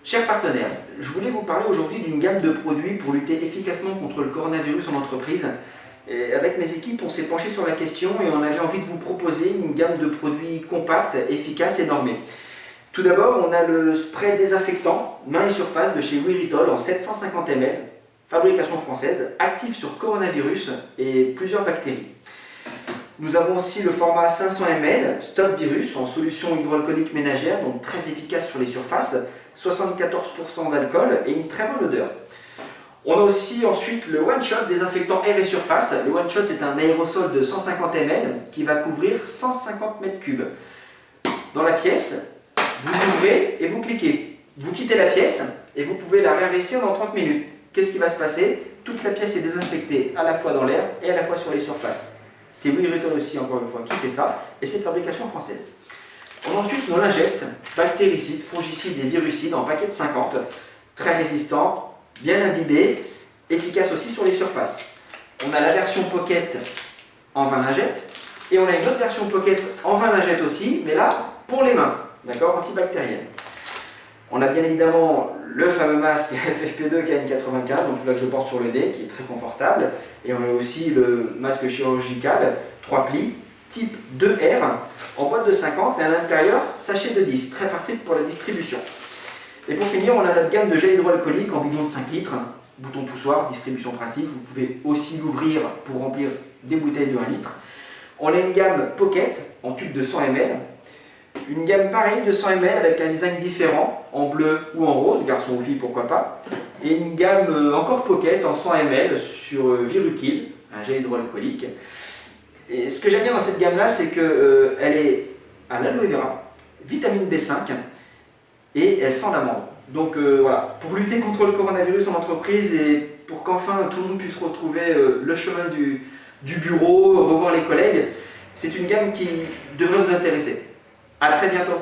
Chers partenaires, je voulais vous parler aujourd'hui d'une gamme de produits pour lutter efficacement contre le coronavirus en entreprise. Et avec mes équipes, on s'est penché sur la question et on avait envie de vous proposer une gamme de produits compacts, efficaces et normés. Tout d'abord, on a le spray désinfectant mains et surface de chez Wiritol en 750 ml, fabrication française, actif sur coronavirus et plusieurs bactéries. Nous avons aussi le format 500 ml, Stop Virus, en solution hydroalcoolique ménagère, donc très efficace sur les surfaces, 74% d'alcool et une très bonne odeur. On a aussi ensuite le One Shot désinfectant air et surface. Le One Shot est un aérosol de 150 ml qui va couvrir 150 m3. Dans la pièce, vous l'ouvrez et vous cliquez. Vous quittez la pièce et vous pouvez la réinvestir dans 30 minutes. Qu'est-ce qui va se passer? Toute la pièce est désinfectée à la fois dans l'air et à la fois sur les surfaces. C'est Wiritol aussi, encore une fois, qui fait ça, et c'est de fabrication française. On a ensuite nos lingettes, bactéricides, fongicides et virucides en paquet de 50, très résistants, bien imbibés, efficaces aussi sur les surfaces. On a la version Pocket en 20 lingettes, et on a une autre version Pocket en 20 lingettes aussi, mais là, pour les mains, d'accord, antibactérienne. On a bien évidemment le fameux masque FFP2 KN95, donc celui-là que je porte sur le nez, qui est très confortable. Et on a aussi le masque chirurgical 3 plis, type 2R, en boîte de 50, et à l'intérieur, sachet de 10, très pratique pour la distribution. Et pour finir, on a notre gamme de gel hydroalcoolique en bidon de 5 litres, bouton poussoir, distribution pratique. Vous pouvez aussi l'ouvrir pour remplir des bouteilles de 1 litre. On a une gamme Pocket en tube de 100 ml. Une gamme pareille de 100 ml avec un design différent, en bleu ou en rose, garçon ou fille pourquoi pas. Et une gamme encore Pocket en 100 ml sur Virukill, un gel hydroalcoolique. Et ce que j'aime bien dans cette gamme-là, c'est qu'elle est à l'aloe vera, vitamine B5 et elle sent l'amande. Donc voilà, pour lutter contre le coronavirus en entreprise et pour qu'enfin tout le monde puisse retrouver le chemin du bureau, revoir les collègues, c'est une gamme qui devrait vous intéresser. À très bientôt.